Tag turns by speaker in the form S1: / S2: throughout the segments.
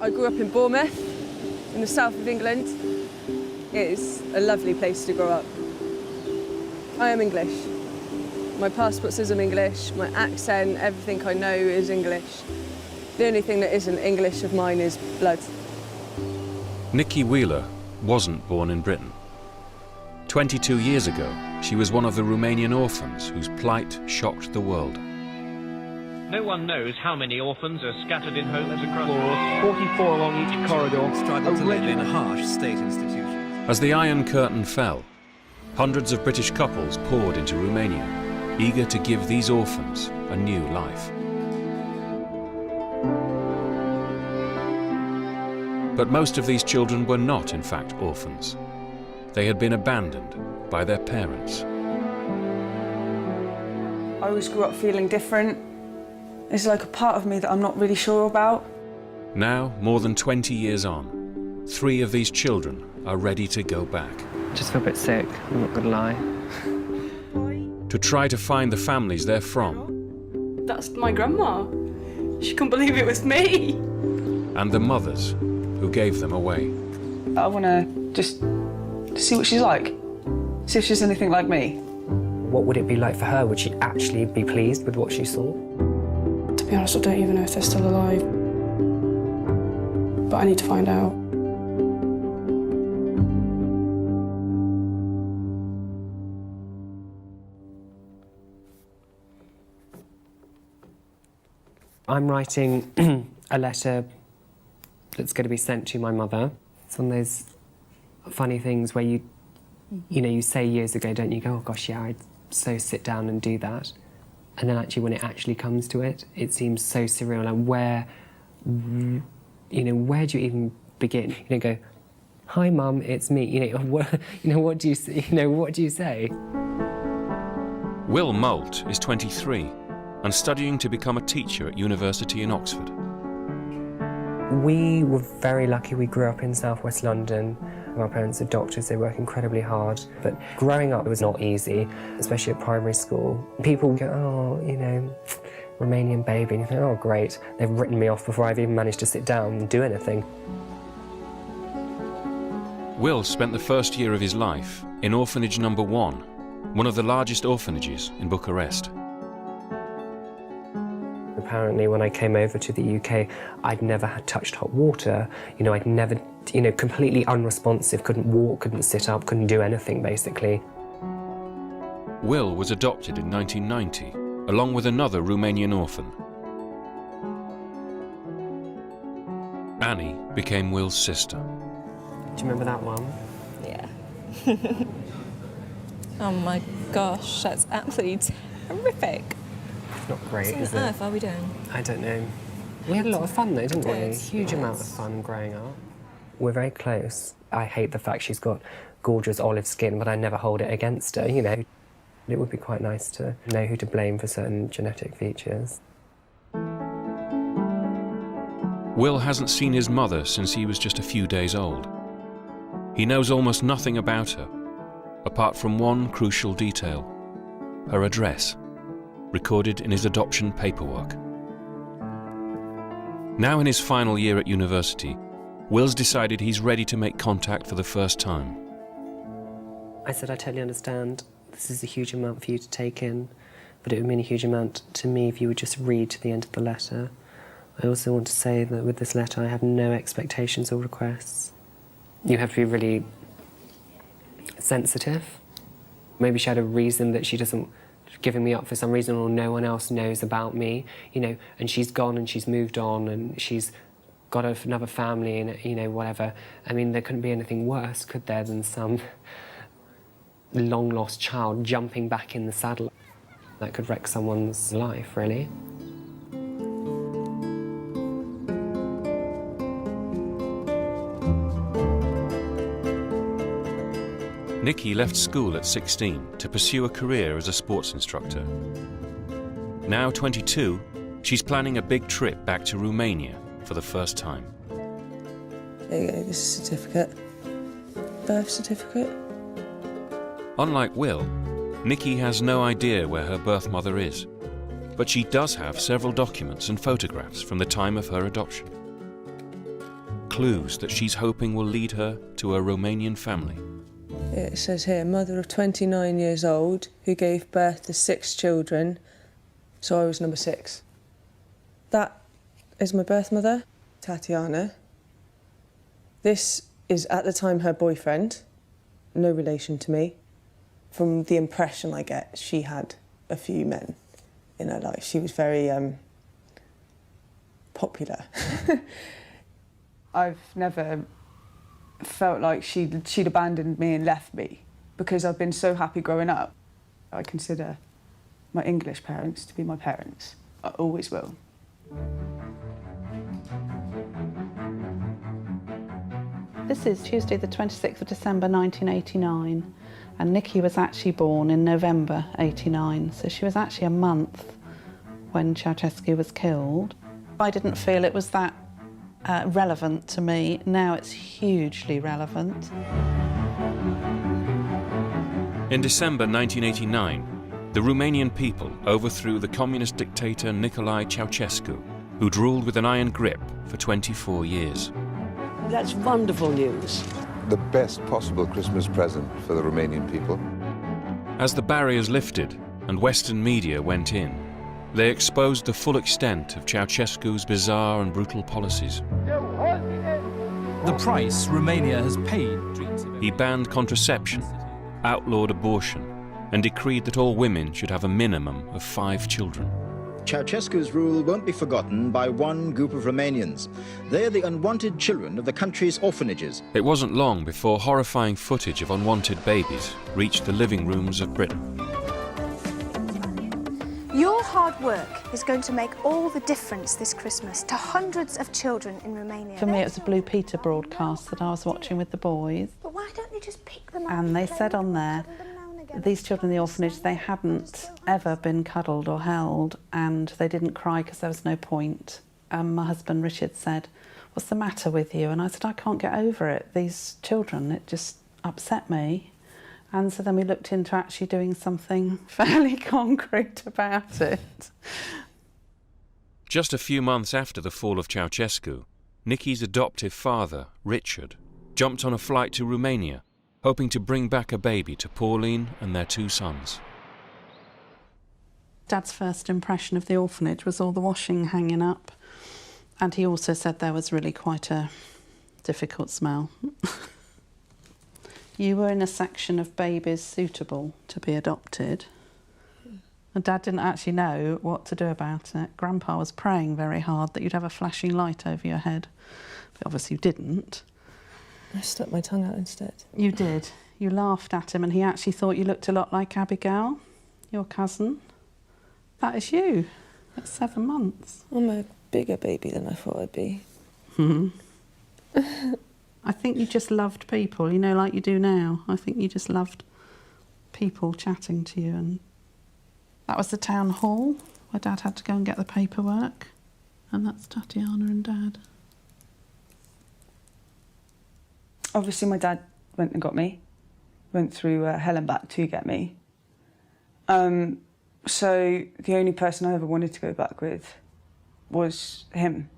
S1: I grew up in Bournemouth, in the south of England. It is a lovely place to grow up. I am English. My passport says I'm English, my accent, everything I know is English. The only thing that isn't English of mine is blood.
S2: Nikki Wheeler wasn't born in Britain. 22 years ago, she was one of the Romanian orphans whose plight shocked the world.
S3: No one knows how many orphans are scattered in homes across floors, 44 along each corridor,
S4: struggle to live in harsh state institutions.
S2: As the Iron Curtain fell, hundreds of British couples poured into Romania, eager to give these orphans a new life. But most of these children were not, in fact, orphans. They had been abandoned by their parents.
S1: I always grew up feeling different. It's like a part of me that I'm not really sure about.
S2: Now, more than 20 years on, 3 of these children are ready to go back.
S5: Just feel a bit sick, I'm not gonna lie.
S2: To try to find the families they're from.
S1: That's my grandma. She couldn't believe it was me.
S2: And the mothers who gave them away.
S1: I want to just see what she's like. See if she's anything like me.
S5: What would it be like for her? Would she actually be pleased with what she saw?
S6: To be honest, I don't even know if they're still alive. But I need to find out.
S5: I'm writing a letter that's going to be sent to my mother. It's one of those funny things where you know, you say years ago, don't you, go, oh gosh, yeah, I'd so sit down and do that. And then actually when it actually comes to it, it seems so surreal. And where do you even begin? You know, go, hi mum, it's me. What do you say?
S2: Will Moult is 23 and studying to become a teacher at university in Oxford.
S5: We were very lucky. We grew up in southwest London. Our parents are doctors, they work incredibly hard. But growing up, it was not easy, especially at primary school. People go, oh, Romanian baby, and you think, oh, great. They've written me off before I've even managed to sit down and do anything.
S2: Will spent the first year of his life in orphanage number 1, one of the largest orphanages in Bucharest.
S5: Apparently, when I came over to the UK, I'd never had touched hot water. I'd never, completely unresponsive, couldn't walk, couldn't sit up, couldn't do anything, basically.
S2: Will was adopted in 1990, along with another Romanian orphan. Annie became Will's sister.
S5: Do you remember that one?
S7: Yeah. Oh my gosh, that's absolutely terrific.
S5: Not great,
S7: what
S5: is
S7: on
S5: it?
S7: earth are we doing?
S5: I don't know. We had a lot of fun though, didn't we?
S7: Did.
S5: Huge amount of fun growing up. We're very close. I hate the fact she's got gorgeous olive skin, but I never hold it against her, It would be quite nice to know who to blame for certain genetic features.
S2: Will hasn't seen his mother since he was just a few days old. He knows almost nothing about her, apart from one crucial detail: her address, recorded in his adoption paperwork. Now in his final year at university, Will's decided he's ready to make contact for the first time.
S5: I said, I totally understand. This is a huge amount for you to take in, but it would mean a huge amount to me if you would just read to the end of the letter. I also want to say that with this letter, I have no expectations or requests. You have to be really sensitive. Maybe she had a reason that she doesn't giving me up for some reason, or no one else knows about me, and she's gone and she's moved on and she's got another family and, whatever. I mean, there couldn't be anything worse, could there, than some long-lost child jumping back in the saddle. That could wreck someone's life, really.
S2: Nikki left school at 16 to pursue a career as a sports instructor. Now 22, she's planning a big trip back to Romania for the first time.
S1: There you go, this is a certificate. Birth certificate.
S2: Unlike Will, Nikki has no idea where her birth mother is, but she does have several documents and photographs from the time of her adoption. clues that she's hoping will lead her to a Romanian family.
S1: It says here, mother of 29 years old who gave birth to 6 children, so I was number 6. That is my birth mother, Tatiana. This is at the time her boyfriend, no relation to me. From the impression I get, she had a few men in her life. She was very popular.
S8: I've never felt like she'd abandoned me and left me because I've been so happy growing up. I consider my English parents to be my parents. I always will.
S9: This is Tuesday the 26th of December 1989 and Nikki was actually born in November 89, so she was actually a month when Ceausescu was killed. I didn't feel it was that relevant to me. Now it's hugely relevant.
S2: In December 1989, the Romanian people overthrew the communist dictator Nicolae Ceausescu, who'd ruled with an iron grip for 24 years.
S10: That's wonderful news.
S11: The best possible Christmas present for the Romanian people.
S2: As the barriers lifted and Western media went in, they exposed the full extent of Ceausescu's bizarre and brutal policies.
S4: The price Romania has paid.
S2: He banned contraception, outlawed abortion, and decreed that all women should have a minimum of 5 children.
S12: Ceausescu's rule won't be forgotten by one group of Romanians. They are the unwanted children of the country's orphanages.
S2: It wasn't long before horrifying footage of unwanted babies reached the living rooms of Britain.
S13: Your hard work is going to make all the difference this Christmas to hundreds of children in Romania.
S9: For me, it was a Blue Peter broadcast that I was watching with the boys.
S13: But why don't you just pick them up?
S9: And they said on there, these children in the orphanage, they hadn't ever been cuddled or held, and they didn't cry because there was no point. My husband Richard said, "What's the matter with you?" And I said, "I can't get over it. These children, it just upset me." And so then we looked into actually doing something fairly concrete about it.
S2: Just a few months after the fall of Ceausescu, Nikki's adoptive father, Richard, jumped on a flight to Romania, hoping to bring back a baby to Pauline and their 2 sons.
S9: Dad's first impression of the orphanage was all the washing hanging up, and he also said there was really quite a difficult smell. You were in a section of babies suitable to be adopted, and Dad didn't actually know what to do about it. Grandpa was praying very hard that you'd have a flashing light over your head, but obviously you didn't.
S1: I stuck my tongue out instead.
S9: You did. You laughed at him and he actually thought you looked a lot like Abigail, your cousin. That is you, at 7 months.
S1: I'm a bigger baby than I thought I'd be.
S9: I think you just loved people, you know, like you do now. I think you just loved people chatting to you. And that was the town hall where Dad had to go and get the paperwork. And that's Tatiana and Dad.
S8: Obviously, my dad went and got me, went through hell and back to get me. So the only person I ever wanted to go back with was him.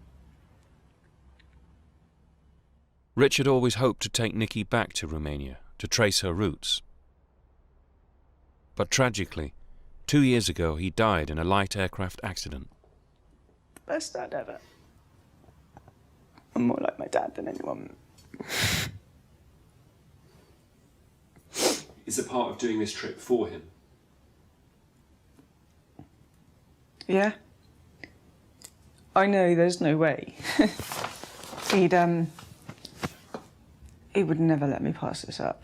S2: Richard always hoped to take Nikki back to Romania to trace her roots. But tragically, 2 years ago he died in a light aircraft accident.
S8: Best dad ever. I'm more like my dad than anyone.
S14: Is a part of doing this trip for him?
S8: Yeah. I know there's no way. He would never let me pass this up.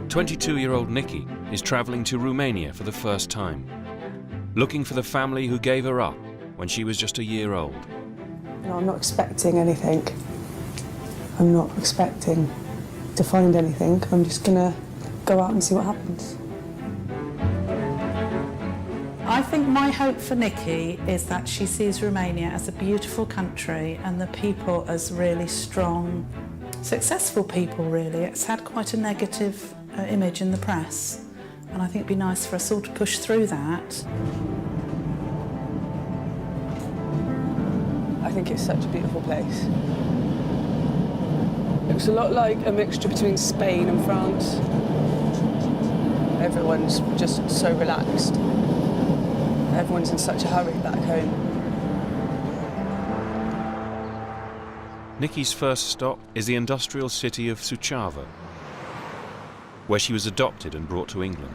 S2: 22-year-old Nikki is travelling to Romania for the first time, looking for the family who gave her up when she was just a year old.
S1: You know, I'm not expecting anything. I'm not expecting to find anything. I'm just gonna go out and see what happens.
S9: I think my hope for Nikki is that she sees Romania as a beautiful country and the people as really strong, successful people, really. It's had quite a negative image in the press, And I think it'd be nice for us all to push through that.
S1: I think it's such a beautiful place. It was a lot like a mixture between Spain and France. Everyone's just so relaxed. Everyone's in such a hurry back home.
S2: Nikki's first stop is the industrial city of Suceava, where she was adopted and brought to England.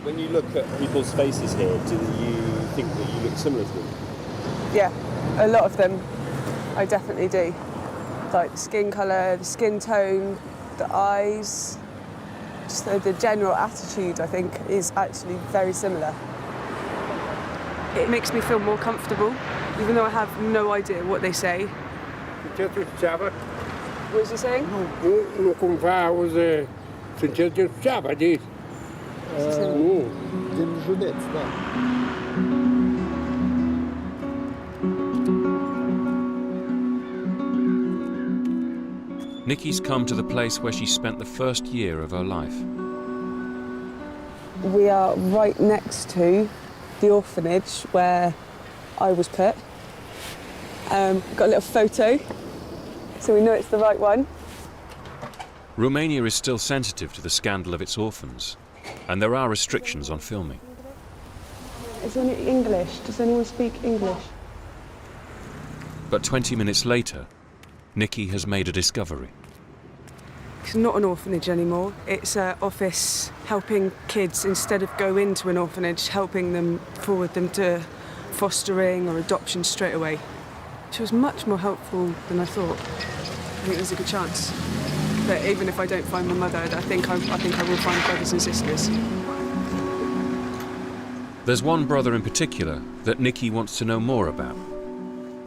S14: When you look at people's faces here, do you think that you look similar to them?
S1: Yeah, a lot of them, I definitely do. Like the skin colour, the skin tone, the eyes, just the general attitude, I think, is actually very similar. It makes me feel more comfortable, even though I have no idea what they say. What was he saying?
S2: Nikki's come to the place where she spent the first year of her life.
S1: We are right next to the orphanage where I was put. Got a little photo, so we know it's the right one.
S2: Romania is still sensitive to the scandal of its orphans, and there are restrictions on filming.
S1: Is there any English? Does anyone speak English?
S2: But 20 minutes later, Nikki has made a discovery.
S1: It's not an orphanage anymore. It's an office helping kids, instead of go into an orphanage, helping them, forward them to fostering or adoption straight away. She was much more helpful than I thought. I think there's a good chance that even if I don't find my mother, I think I will find brothers and sisters.
S2: There's one brother in particular that Nikki wants to know more about,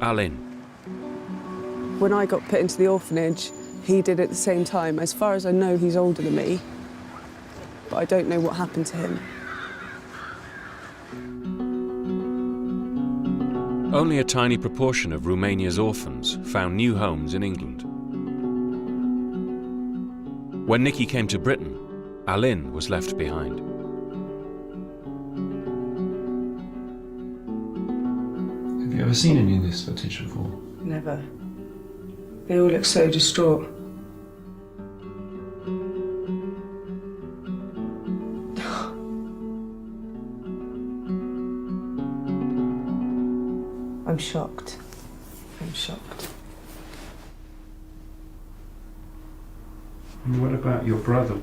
S2: Alin.
S1: When I got put into the orphanage, he did at the same time. As far as I know, he's older than me, but I don't know what happened to him.
S2: Only a tiny proportion of Romania's orphans found new homes in England. When Nikki came to Britain, Alin was left behind.
S14: Have you ever seen any of this footage before?
S1: Never. They all look so distraught. I'm shocked. I'm shocked.
S14: And what about your brother?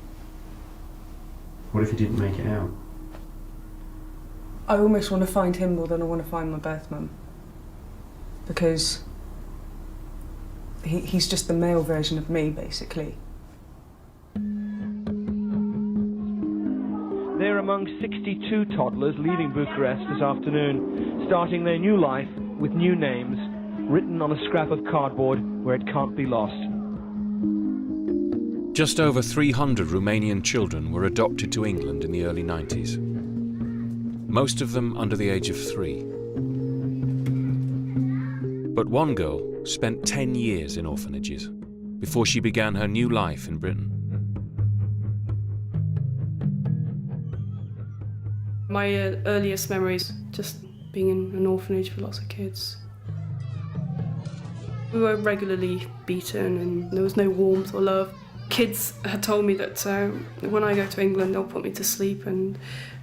S14: What if he didn't make it out?
S1: I almost want to find him more than I want to find my birth mum. Because he's just the male version of me, basically.
S3: They're among 62 toddlers leaving Bucharest this afternoon, starting their new life with new names, written on a scrap of cardboard where it can't be lost.
S2: Just over 300 Romanian children were adopted to England in the early 90s. Most of them under the age of 3. But one girl spent 10 years in orphanages before she began her new life in Britain.
S6: My earliest memories, just being in an orphanage with lots of kids. We were regularly beaten and there was no warmth or love. Kids had told me that when I go to England they'll put me to sleep and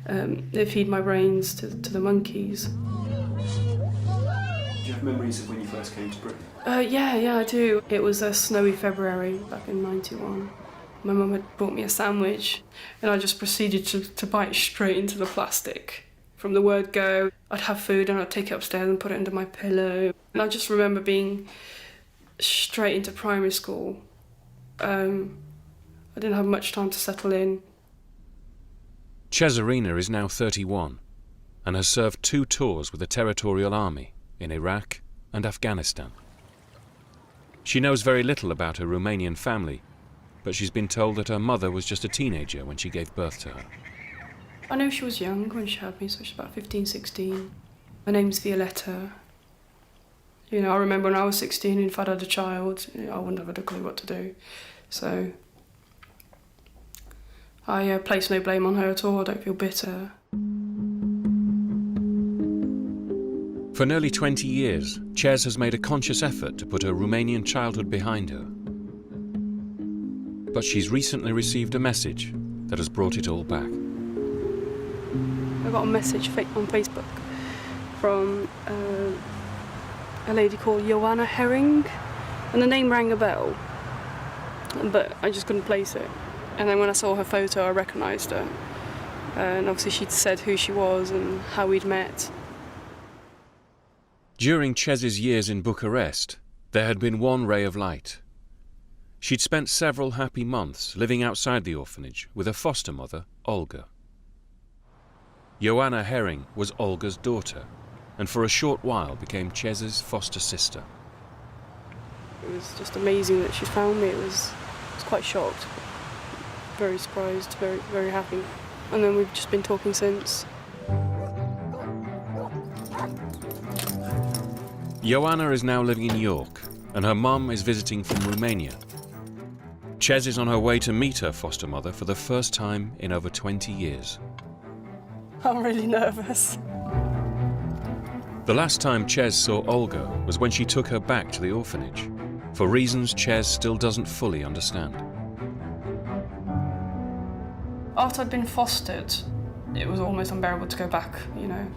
S6: they feed my brains to the monkeys.
S14: Do you have memories of when you first came to Britain?
S6: Yeah, I do. It was a snowy February back in '91. My mum had brought me a sandwich and I just proceeded to bite straight into the plastic. From the word go, I'd have food and I'd take it upstairs and put it under my pillow. And I just remember being straight into primary school. I didn't have much time to settle in.
S2: Chaz is now 31 and has served 2 tours with the Territorial Army in Iraq and Afghanistan. She knows very little about her Romanian family, but she's been told that her mother was just a teenager when she gave birth to her.
S6: I know she was young when she had me, so she's about 15, 16. Her name's Violetta. You know, I remember when I was 16 and if I'd had a child, I wouldn't have had a clue what to do. So I place no blame on her at all. I don't feel bitter.
S2: For nearly 20 years, Chaz has made a conscious effort to put her Romanian childhood behind her. But she's recently received a message that has brought it all back.
S6: I got a message on Facebook from a lady called Joanna Herring, and the name rang a bell, but I just couldn't place it. And then when I saw her photo, I recognised her, and obviously she'd said who she was and how we'd met.
S2: During Chaz's years in Bucharest, there had been one ray of light. She'd spent several happy months living outside the orphanage with her foster mother, Olga. Joanna Herring was Olga's daughter, and for a short while became Chaz's foster sister.
S6: It was just amazing that she found me. I was quite shocked, very surprised, very, very happy. And then we've just been talking since.
S2: Joanna is now living in York, and her mum is visiting from Romania. Chaz is on her way to meet her foster mother for the first time in over 20 years.
S6: I'm really nervous.
S2: The last time Chaz saw Olga was when she took her back to the orphanage, for reasons Chaz still doesn't fully understand.
S6: After I'd been fostered, it was almost unbearable to go back, you know.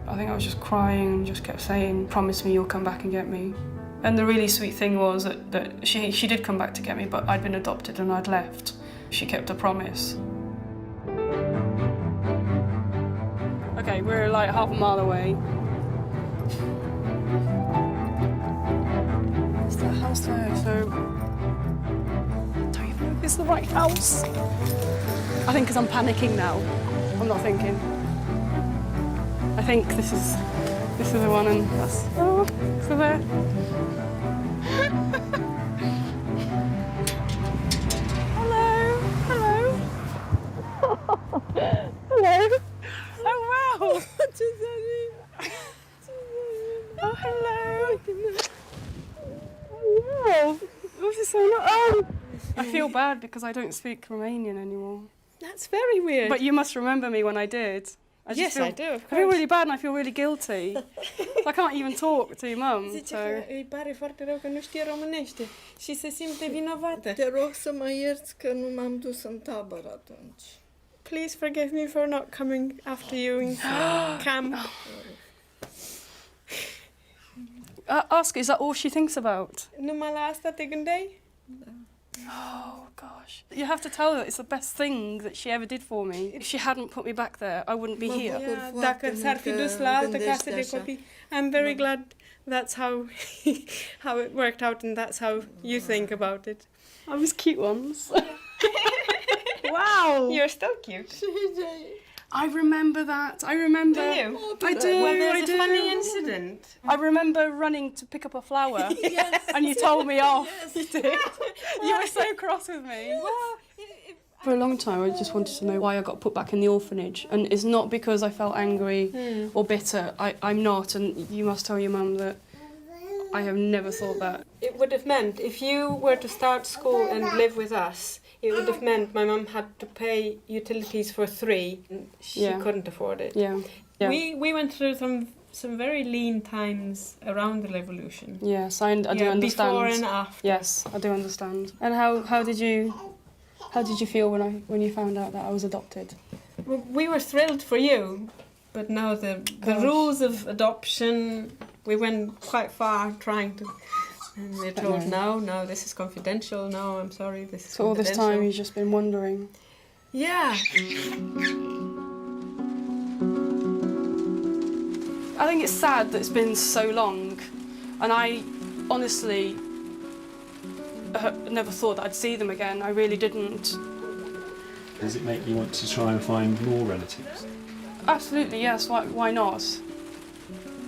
S6: I think I was just crying and just kept saying, promise me you'll come back and get me. And the really sweet thing was that she did come back to get me, but I'd been adopted and I'd left. She kept her promise. Okay, we're like half a mile away. Is that house there? So, I don't even know if it's the right house. I think because I'm panicking now. I'm not thinking. I think this is the one, and that's so there. Hello, hello. Hello. Oh wow. Oh hello. Hello. This is so nice. Oh. I feel bad because I don't speak Romanian anymore.
S15: That's very weird.
S6: But you must remember me when I did.
S15: Yes, I do, of course.
S6: I feel really bad and I feel really guilty. I can't even talk to your mum.
S15: Zice că îi pare foarte rău că nu știe românește și se simte vinovată. Te rog să mă ierți că nu m-am dus în tabără atunci. Please forgive me for not coming after you in camp.
S6: Ask, is that all she thinks about?
S15: Numai la asta te gândeai?
S6: Da. Oh gosh. You have to tell her it's the best thing that she ever did for me. If she hadn't put me back there, I wouldn't be here.
S15: Yeah, dacă s-ar fi dus la altă casă de copii, I'm very glad that's how how it worked out and that's how you think about it.
S6: I was cute once.
S15: Wow! You're still cute.
S6: I remember that. I remember.
S15: Do you?
S6: I do.
S15: Well, there's
S6: a
S15: funny incident.
S6: I remember running to pick up a flower,
S15: yes,
S6: and you told me off.
S15: Yes.
S6: You did. You were so cross with me. For a long time, I just wanted to know why I got put back in the orphanage, and it's not because I felt angry or bitter. I'm not, and you must tell your mum that I have never thought that.
S15: It would have meant if you were to start school and live with us, it would have meant my mum had to pay utilities for 3. She couldn't afford it.
S6: Yeah.
S15: We went through some very lean times around the revolution.
S6: Yes, I do understand.
S15: Before and after.
S6: Yes, I do understand. And how did you feel when you found out that I was adopted?
S15: Well, we were thrilled for you, but now the rules of adoption, we went quite far trying to. And we're told no, this is confidential. No, I'm sorry, this is confidential.
S6: So all this time you've just been wondering.
S15: Yeah.
S6: I think it's sad that it's been so long, and I honestly never thought that I'd see them again. I really didn't.
S14: Does it make you want to try and find more relatives?
S6: Absolutely, yes. Why not?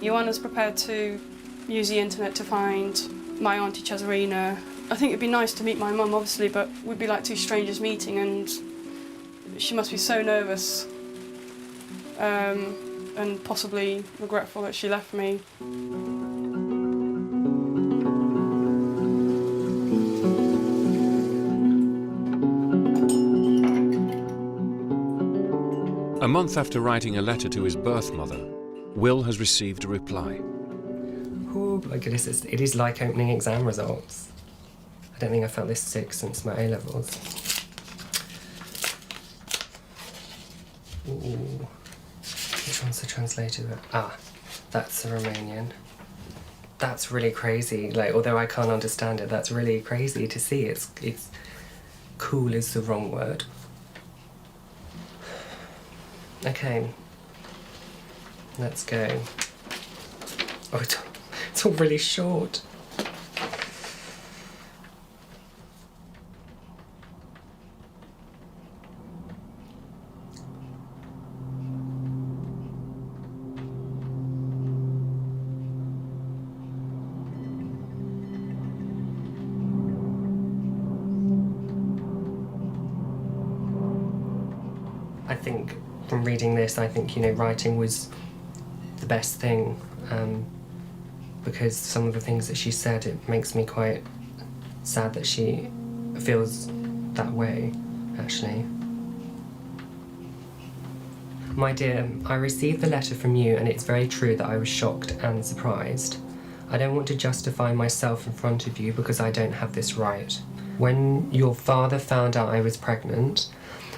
S6: Joanna's prepared to use the internet to find my auntie Chazarina. I think it'd be nice to meet my mum, obviously, but we'd be like two strangers meeting, and she must be so nervous and possibly regretful that she left me.
S2: month after writing a letter to his birth mother, Will has received a reply.
S5: Oh my goodness, it is like opening exam results. I don't think I felt this sick since my A-levels. Ooh. Which one's the translated? Ah, that's the Romanian. That's really crazy. Like, although I can't understand it, that's really crazy to see. It's cool is the wrong word. Okay. Let's go. Oh, it's all really short. I think from reading this, I think, you know, writing was the best thing, because some of the things that she said, it makes me quite sad that she feels that way, actually. My dear, I received the letter from you and it's very true that I was shocked and surprised. I don't want to justify myself in front of you because I don't have this right. When your father found out I was pregnant,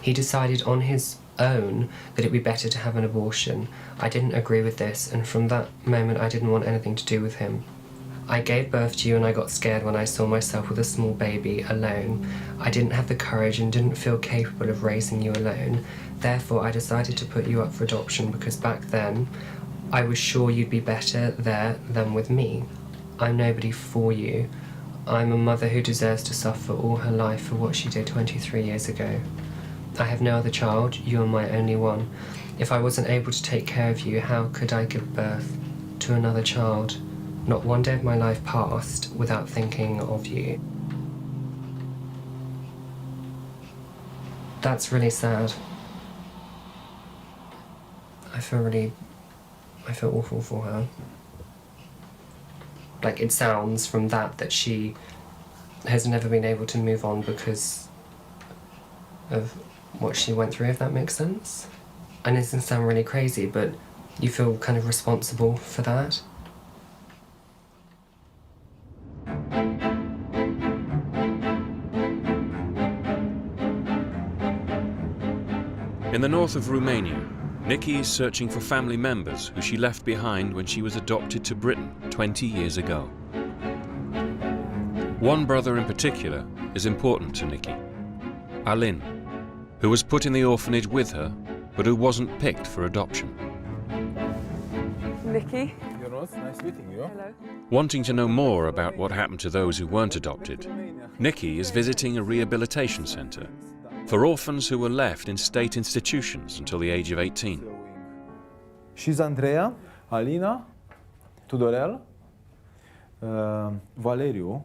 S5: he decided on his own that it'd be better to have an abortion. I didn't agree with this, and from that moment I didn't want anything to do with him. I gave birth to you and I got scared when I saw myself with a small baby alone. I didn't have the courage and didn't feel capable of raising you alone. Therefore, I decided to put you up for adoption because back then I was sure you'd be better there than with me. I'm nobody for you. I'm a mother who deserves to suffer all her life for what she did 23 years ago. I have no other child, you are my only one. If I wasn't able to take care of you, how could I give birth to another child? Not one day of my life passed without thinking of you. That's really sad. I feel awful for her. Like, it sounds from that she has never been able to move on because of what she went through, if that makes sense. And it doesn't sound really crazy, but you feel kind of responsible for that.
S2: In the north of Romania, Nikki is searching for family members who she left behind when she was adopted to Britain 20 years ago. One brother in particular is important to Nikki, Alin, who was put in the orphanage with her, but who wasn't picked for adoption.
S1: Nikki.
S16: Nice meeting you.
S1: Hello.
S2: Wanting to know more about what happened to those who weren't adopted, Nikki is visiting a rehabilitation centre for orphans who were left in state institutions until the age of 18.
S16: She's Andreea, Alina, Tudorel, Valeriu.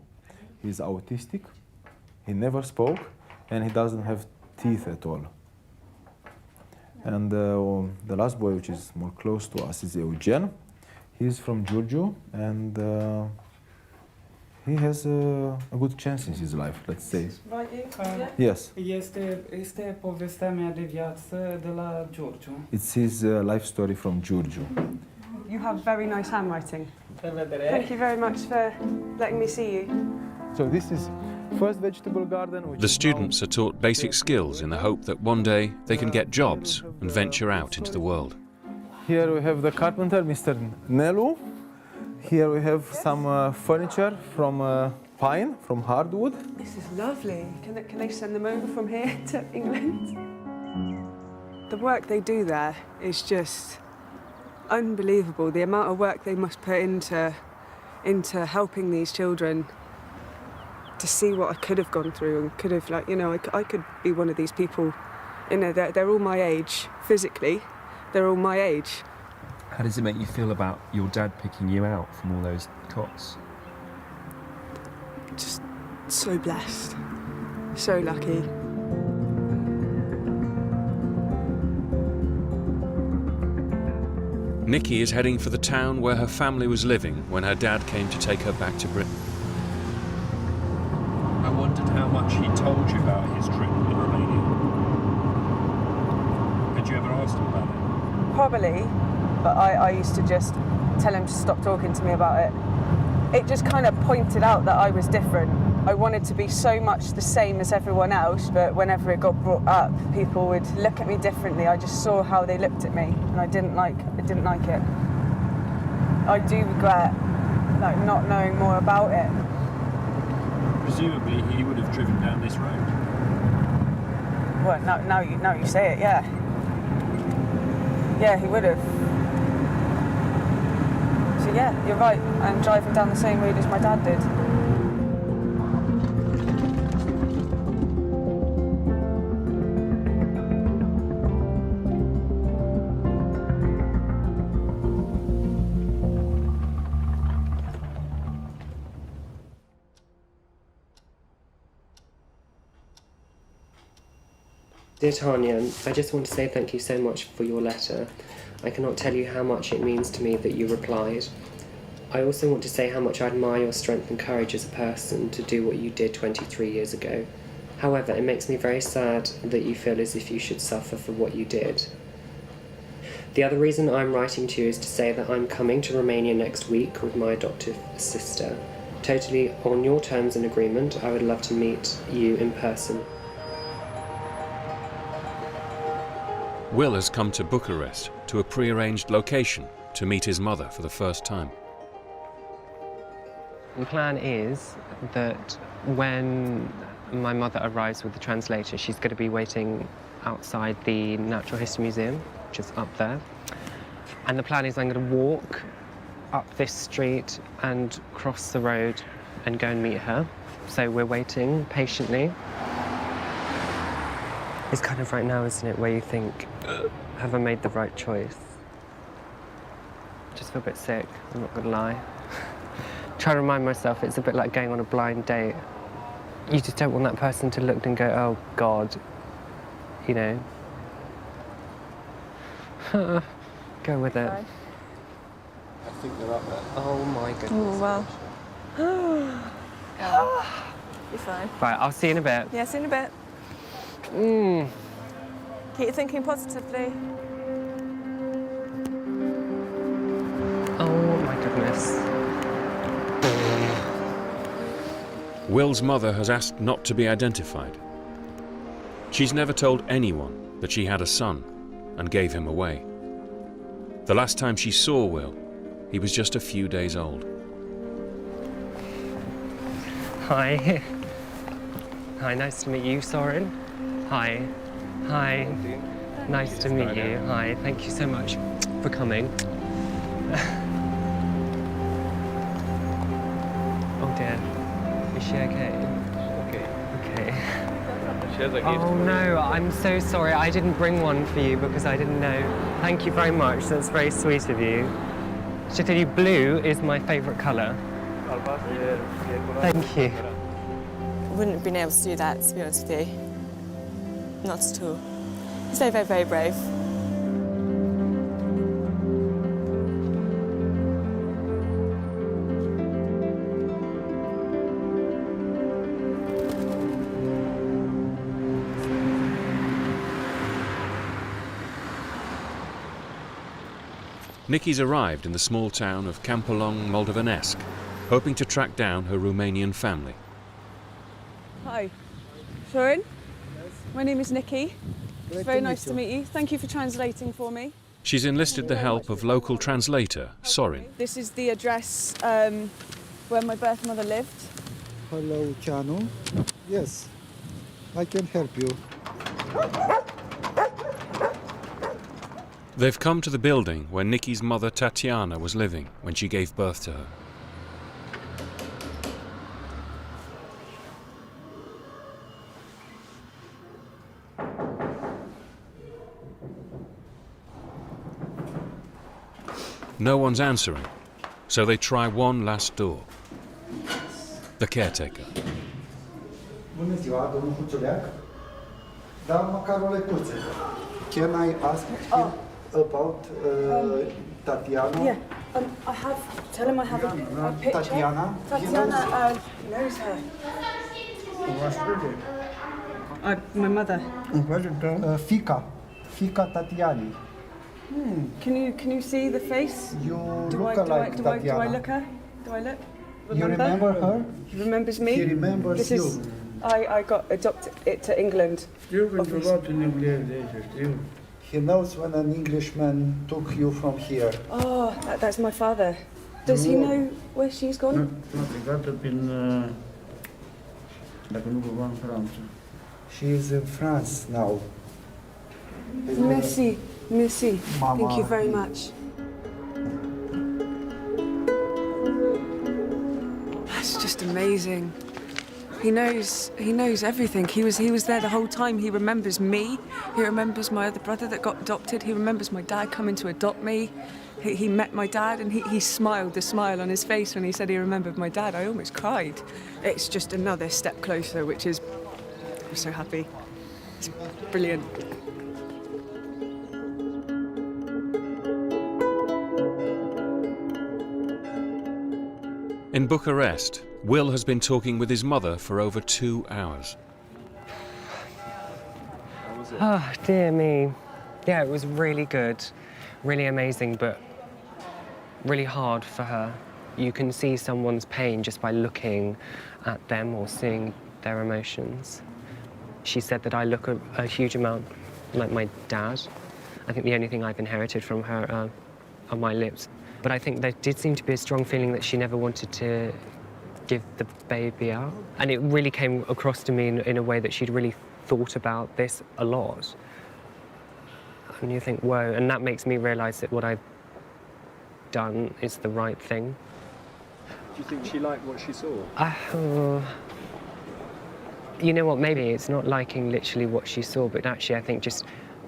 S16: He's autistic, he never spoke, and he doesn't have teeth at all. And the last boy, which is more close to us, is Eugen. He's from Giurgiu, and he has a good chance in his life, let's say. Yes.
S17: Este povestea mea de viață de la Giurgiu.
S16: It's his life story from Giurgiu.
S1: You have very nice handwriting. Thank you very much for letting me see you.
S16: So this is first vegetable garden.
S2: The students are taught basic skills in the hope that one day they can get jobs and venture out into the world.
S16: Here we have the carpenter, Mr. Nelu. Here we have some furniture from pine, from hardwood.
S1: This is lovely. Can they send them over from here to England? The work they do there is just unbelievable. The amount of work they must put into helping these children to see what I could have gone through and could have, like, you know, I could be one of these people. You know, they're all my age physically. They're all my age.
S14: How does it make you feel about your dad picking you out from all those cots?
S1: Just so blessed, so lucky.
S2: Nikki is heading for the town where her family was living when her dad came to take her back to Britain.
S14: I wondered how much he told you about his trip in Romania. Had Had you ever asked him about it?
S1: Probably, but I used to just tell him to stop talking to me about it. It just kind of pointed out that I was different. I wanted to be so much the same as everyone else, but whenever it got brought up, people would look at me differently. I just saw how they looked at me, and I didn't like it. I do regret not knowing more about it.
S14: Presumably, he would have driven down this road.
S1: Well, now you say it, yeah. Yeah, he would have. So yeah, you're right. I'm driving down the same road as my dad did.
S5: Dear Tanya, I just want to say thank you so much for your letter. I cannot tell you how much it means to me that you replied. I also want to say how much I admire your strength and courage as a person to do what you did 23 years ago. However, it makes me very sad that you feel as if you should suffer for what you did. The other reason I'm writing to you is to say that I'm coming to Romania next week with my adoptive sister. Totally on your terms and agreement, I would love to meet you in person.
S2: Will has come to Bucharest to a pre-arranged location to meet his mother for the first time.
S5: The plan is that when my mother arrives with the translator, she's going to be waiting outside the Natural History Museum, which is up there. And the plan is I'm going to walk up this street and cross the road and go and meet her. So we're waiting patiently. It's kind of right now, isn't it, where you think, have I made the right choice? Just feel a bit sick, I'm not gonna lie. Try to remind myself it's a bit like going on a blind date. You just don't want that person to look and go, oh God, you know. Go with it.
S14: I think they're up there.
S5: Oh my goodness.
S7: Oh, wow. You're fine.
S5: Right, I'll see you in a bit.
S7: Yeah, see you in a bit. Keep thinking positively.
S5: Oh my goodness.
S2: Will's mother has asked not to be identified. She's never told anyone that she had a son and gave him away. The last time she saw Will, he was just a few days old.
S5: Hi. Hi, nice to meet you, Soren. Hi. Hi. Nice to meet you. Hi. Thank you so much for coming. Oh dear. Is she okay?
S14: Okay.
S5: Okay.
S14: She has a gift.
S5: Oh no, I'm so sorry. I didn't bring one for you because I didn't know. Thank you very much. That's very sweet of you. Should I tell you, blue is my favourite colour. Thank you.
S7: Wouldn't have been able to do that, to be honest with you. Not at all. He's very, very, very brave.
S2: Nikki's arrived in the small town of Campolong, Moldovanesque, hoping to track down her Romanian family.
S1: Hi. Soren? My name is Nikki. It's very nice to meet you. Thank you for translating for me.
S2: She's enlisted the help of local translator, Sorin.
S1: This is the address where my birth mother lived.
S18: Hello, Chanu. Yes, I can help you.
S2: They've come to the building where Nikki's mother Tatiana was living when she gave birth to her. No one's answering, so they try one last door. The caretaker.
S18: Bună ziua, domnul Huțuleac. Da, măcar o lecuță. Can I ask him about Tatiana?
S1: Yeah, I have. Tell him I have a picture.
S18: Tatiana?
S1: Tatiana knows her.
S18: My mother. Fica. Fica Tatiani.
S1: Can you see the face?
S18: You look like Tatiana.
S1: Do I look her? Do I look?
S18: You remember her?
S1: He remembers me.
S18: He remembers you.
S1: I got adopted to England.
S18: He knows when an Englishman took you from here.
S1: Oh, that's my father. Does he know where she's gone?
S18: She is in France now.
S1: Merci, merci.
S18: Mama.
S1: Thank you very much. That's just amazing. He knows everything. He was there the whole time. He remembers me. He remembers my other brother that got adopted. He remembers my dad coming to adopt me. He met my dad and he smiled, the smile on his face when he said he remembered my dad. I almost cried. It's just another step closer, which is, I'm so happy. It's brilliant.
S2: In Bucharest, Will has been talking with his mother for over 2 hours.
S5: Oh, dear me. Yeah, it was really good, really amazing, but really hard for her. You can see someone's pain just by looking at them or seeing their emotions. She said that I look a huge amount like my dad. I think the only thing I've inherited from her are my lips. But I think there did seem to be a strong feeling that she never wanted to give the baby up. And it really came across to me in a way that she'd really thought about this a lot. And you think, whoa, and that makes me realise that what I've done is the right thing.
S14: Do you think she liked what she saw?
S5: You know what, maybe it's not liking literally what she saw, but actually I think just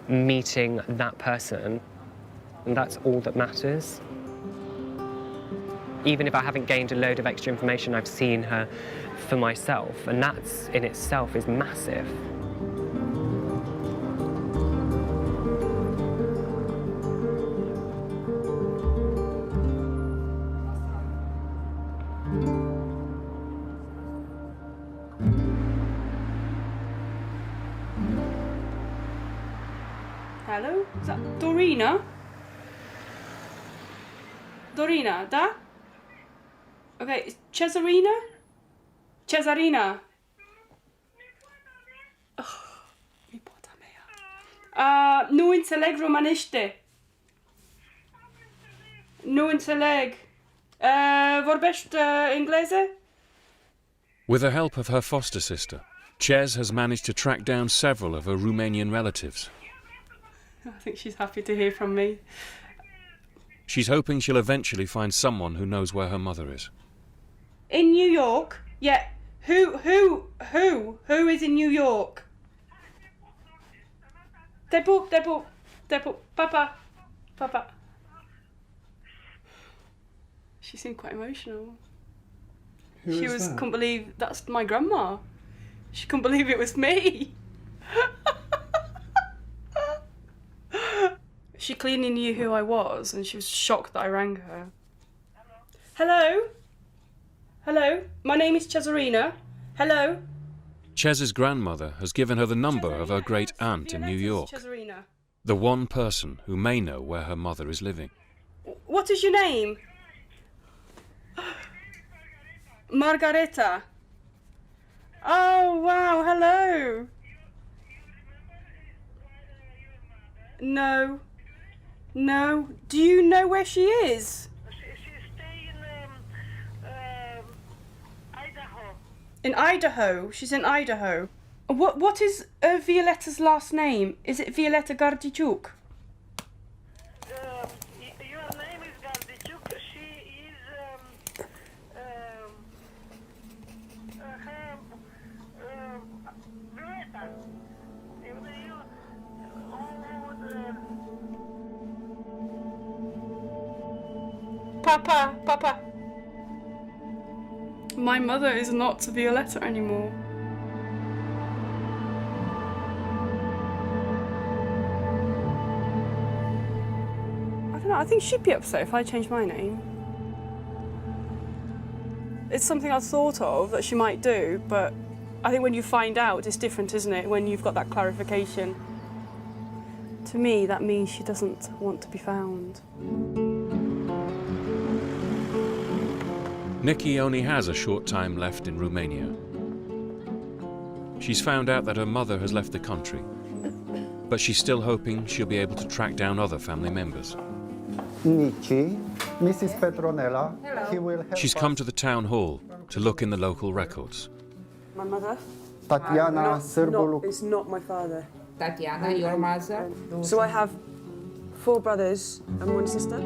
S5: meeting that person, and that's all that matters. Even if I haven't gained a load of extra information, I've seen her for myself, and that in itself is massive.
S6: Hello? Is that Dorina? Dorina, da? Okay, Cesarina? Cesarina. Nu înțeleg românește. Nu înțeleg. Vorbești engleză?
S2: With the help of her foster sister, Chaz has managed to track down several of her Romanian relatives.
S6: I think she's happy to hear from me.
S2: She's hoping she'll eventually find someone who knows where her mother is.
S6: In New York? Yeah. Who is in New York? Tepu. Papa. She seemed quite emotional. Couldn't believe that's my grandma. She couldn't believe it was me. She clearly knew who I was, and she was shocked that I rang her. Hello? Hello? My name is Cesarina. Hello?
S2: Chez's grandmother has given her the number of her great aunt in New York, the one person who may know where her mother is living.
S6: What is your name? Margareta. Oh, wow, hello. No. Do you know where she is?
S19: She stays in Idaho.
S6: In Idaho? She's in Idaho. What is Violetta's last name? Is it Violetta Gardichuk?
S19: Your name is Gardichuk. She is Violetta.
S6: Papa. My mother is not Violetta anymore. I don't know, I think she'd be upset if I changed my name. It's something I thought of that she might do, but I think when you find out, it's different, isn't it? When you've got that clarification. To me, that means she doesn't want to be found.
S2: Nikki only has a short time left in Romania. She's found out that her mother has left the country, but she's still hoping she'll be able to track down other family members.
S18: Nikki, Mrs. Petronella, he will help
S2: She's come to the town hall to look in the local records.
S1: My mother?
S18: Tatiana
S1: It's not my father.
S20: Tatiana, your mother?
S1: So I have 4 brothers and 1 sister.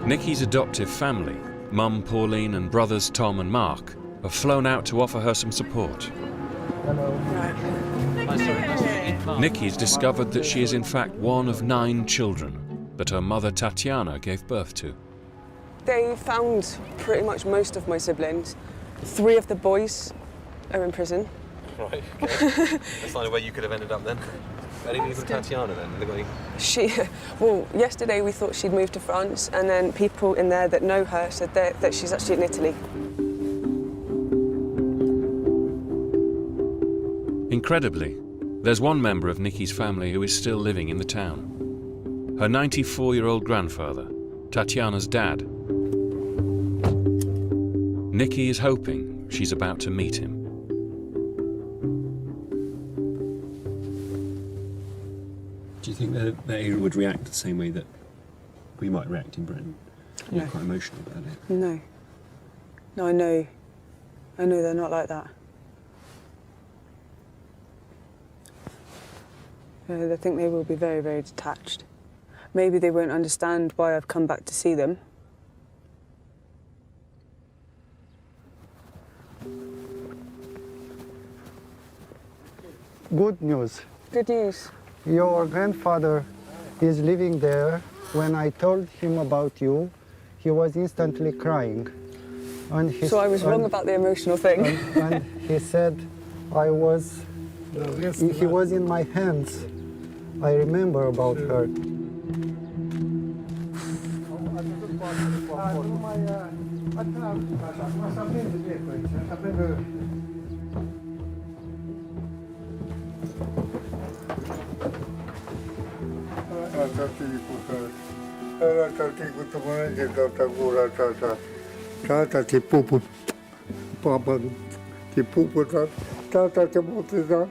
S2: Nikki's adoptive family, Mum Pauline and brothers Tom and Mark, have flown out to offer her some support. Nikki's discovered that she is in fact one of 9 children that her mother Tatiana gave birth to.
S1: They found pretty much most of my siblings. 3 of the boys are in prison.
S14: Right, okay. That's not the way you could have ended up then. Anything from Tatiana then?
S1: Well, yesterday we thought she'd moved to France, and then people in there that know her said that she's actually in Italy.
S2: Incredibly, there's one member of Nikki's family who is still living in the town. Her 94-year-old grandfather, Tatiana's dad. Nikki is hoping she's about to meet him.
S14: Do you think that they would react the same way that we might react in Britain? You're quite emotional about it.
S1: No. No, I know they're not like that. I think they will be very, very detached. Maybe they won't understand why I've come back to see them.
S18: Good news.
S1: Good news.
S18: Your grandfather is living there. When I told him about you, he was instantly crying. And
S1: So I was wrong about the emotional thing.
S18: And he said, he was in my hands. I remember about her.
S21: Tata te pupă, papa, te pupă, tata te boteza,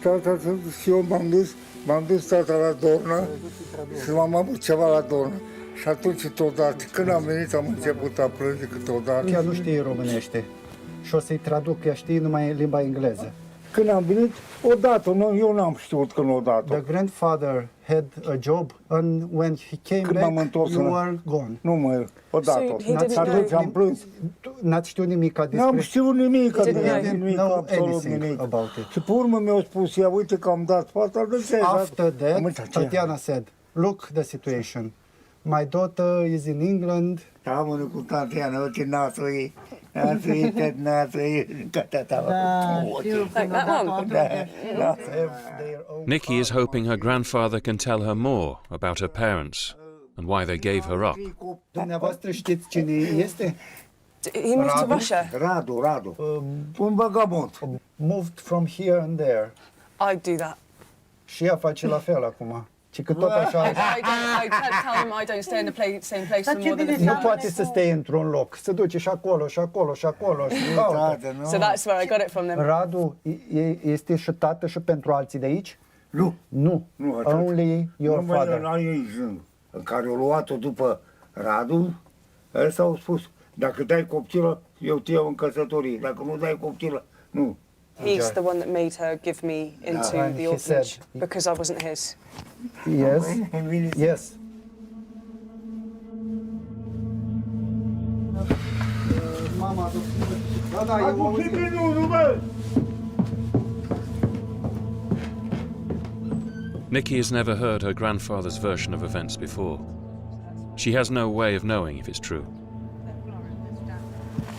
S21: tata și eu m-am dus tata la Dorna și m-am avut ceva la Dorna. Și atunci totodată, când am venit, am început a plânge câteodată.
S18: Ea nu știe românește și o să-i traduc, ea știe numai limba engleză.
S21: Când am venit, odată, eu n-am știut când odată.
S18: The grandfather had a job and when he came back, you were gone.
S21: Nu mă, odată. Atunci am plâns.
S18: N-ați știut nimic despre...
S21: N-am știut nimic, absolut nimic. Și pe urmă mi-au spus, ia uite că am dat fata,
S18: After that, Tatiana said, look the situation. My daughter is in England.
S21: Da, mă, cu Tatiana, uite nasul ei.
S2: Nikki is hoping her grandfather can tell her more about her parents and why they gave her up.
S18: Dumneavoastră știți cine este?
S1: He moved to Russia.
S21: Radu. Un vagabond.
S18: Moved from here and there.
S1: I'd do that.
S18: Și ea face la fel acum. Și că tot așa...
S1: I tell them I don't stay in the same place for more than a few
S18: Nu poate să stea într-un loc. Se duce și acolo, și acolo, și acolo.
S1: So that's where I got it from them.
S18: Radu este și tată și pentru alții de aici?
S21: Nu.
S18: Nu. Only your father.
S21: Numai ei în care au luat-o după Radu, ăsta au spus, dacă dai copilă, eu te iau în căsătorie. Dacă nu dai copilă, nu.
S1: He's the one that made her give me into the orphanage because I wasn't his.
S18: Yes. Yes. Mama,
S2: Nikki has never heard her grandfather's version of events before. She has no way of knowing if it's true.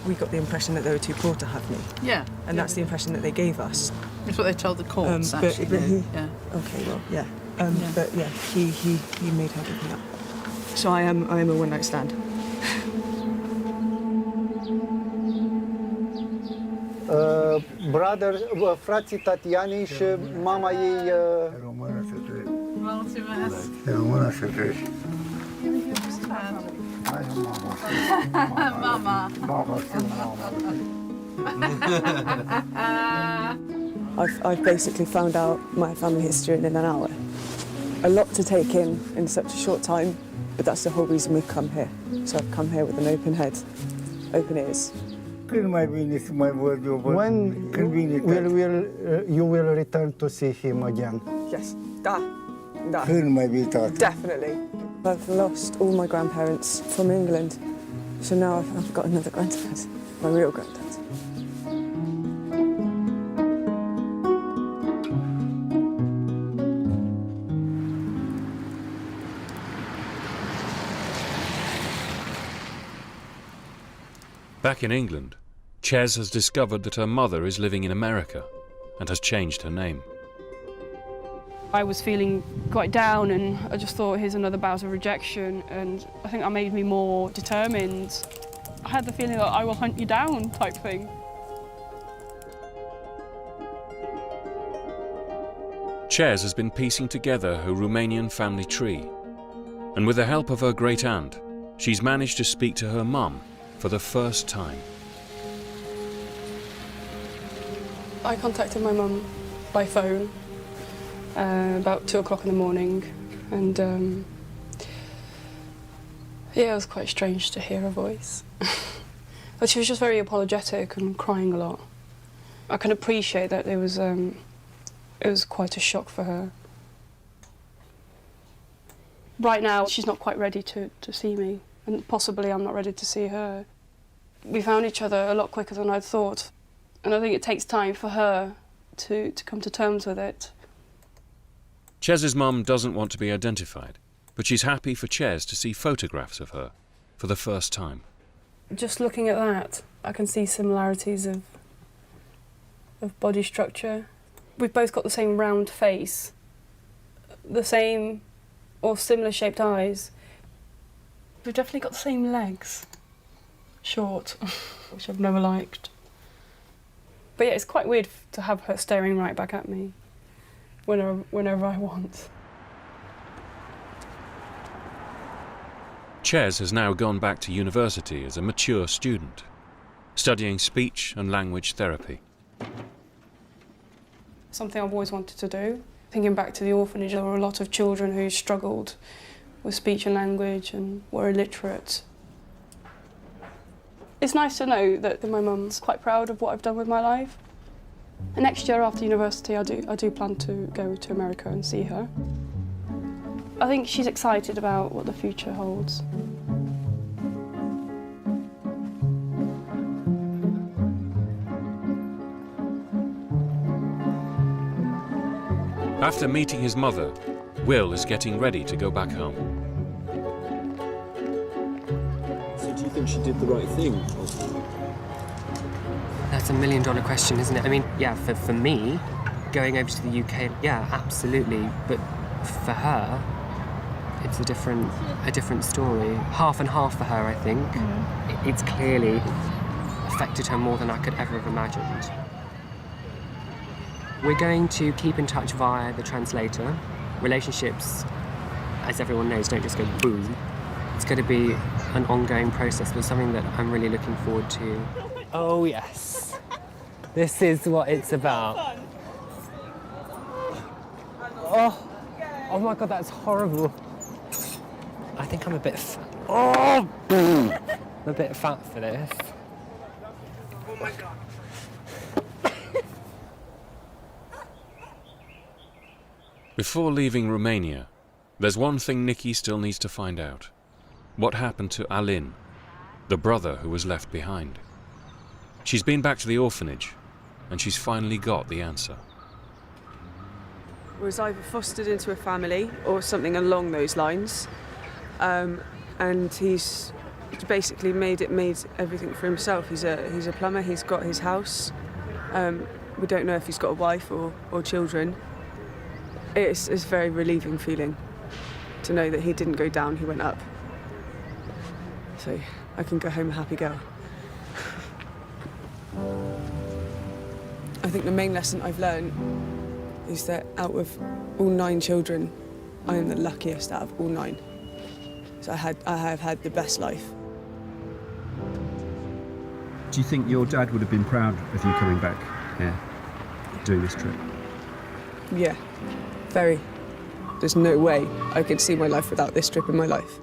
S1: We got the impression that they were too poor to have me.
S9: Yeah.
S1: And that's the impression that they gave us.
S9: That's what they told the courts, actually.
S1: But he,
S9: yeah.
S1: Okay, well, yeah. But yeah, he made her give me up. So I am a one-night stand.
S18: frații Tatianei și mama ei...
S21: Română să treci.
S15: Mulțumesc.
S21: Română să treci.
S15: Mama.
S21: Mama, știu mama.
S1: I've basically found out my family history in an hour. A lot to take in such a short time, but that's the whole reason we've come here. So I've come here with an open head, open ears.
S21: Când mai vine să mai văd eu?
S18: When
S21: Când vine
S18: you will return to see him again?
S1: Yes, da.
S21: Când mai vine tata?
S1: Definitely. I've lost all my grandparents from England, so now I've got another granddad, my real granddad.
S2: Back in England, Chaz has discovered that her mother is living in America and has changed her name.
S6: I was feeling quite down and I just thought, here's another bout of rejection, and I think that made me more determined. I had the feeling that I will hunt you down type thing.
S2: Chaz has been piecing together her Romanian family tree, and with the help of her great aunt, she's managed to speak to her mum for the first time.
S6: I contacted my mum by phone about 2 o'clock in the morning, and yeah, it was quite strange to hear her voice. But she was just very apologetic and crying a lot. I can appreciate that it was quite a shock for her. Right now, she's not quite ready to see me, and possibly I'm not ready to see her. We found each other a lot quicker than I'd thought, and I think it takes time for her to come to terms with it.
S2: Chaz's mum doesn't want to be identified, but she's happy for Chaz to see photographs of her for the first time.
S6: Just looking at that, I can see similarities of body structure. We've both got the same round face, the same or similar shaped eyes. We've definitely got the same legs, short, which I've never liked. But yeah, it's quite weird to have her staring right back at me whenever I want.
S2: Chaz has now gone back to university as a mature student, studying speech and language therapy.
S6: Something I've always wanted to do. Thinking back to the orphanage, there were a lot of children who struggled with speech and language and were illiterate. It's nice to know that my mum's quite proud of what I've done with my life. And next year after university, I do plan to go to America and see her. I think she's excited about what the future holds.
S2: After meeting his mother, Will is getting ready to go back home.
S14: So do you think she did the right thing?
S5: That's $1 million question, isn't it? I mean, yeah, for me, going over to the UK, yeah, absolutely. But for her, it's a different story. Half and half for her, I think. It's clearly affected her more than I could ever have imagined. We're going to keep in touch via the translator. Relationships, as everyone knows, don't just go boom. It's going to be an ongoing process, but something that I'm really looking forward to. Oh, yes. This is what it's about. Oh my God, that's horrible. I think I'm a bit fat. Oh! I'm a bit fat for this.
S1: Oh my God.
S2: Before leaving Romania, there's one thing Nikki still needs to find out. What happened to Alin, the brother who was left behind? She's been back to the orphanage, and she's finally got the answer.
S1: Was either fostered into a family or something along those lines, and he's basically made everything for himself. He's a plumber. He's got his house. We don't know if he's got a wife or children. It's a very relieving feeling to know that he didn't go down, he went up. So I can go home a happy girl. I think the main lesson I've learned is that out of all 9 children, I am the luckiest out of all 9. So I have had the best life.
S14: Do you think your dad would have been proud of you coming back here, doing this trip?
S1: Yeah, very. There's no way I could see my life without this trip in my life.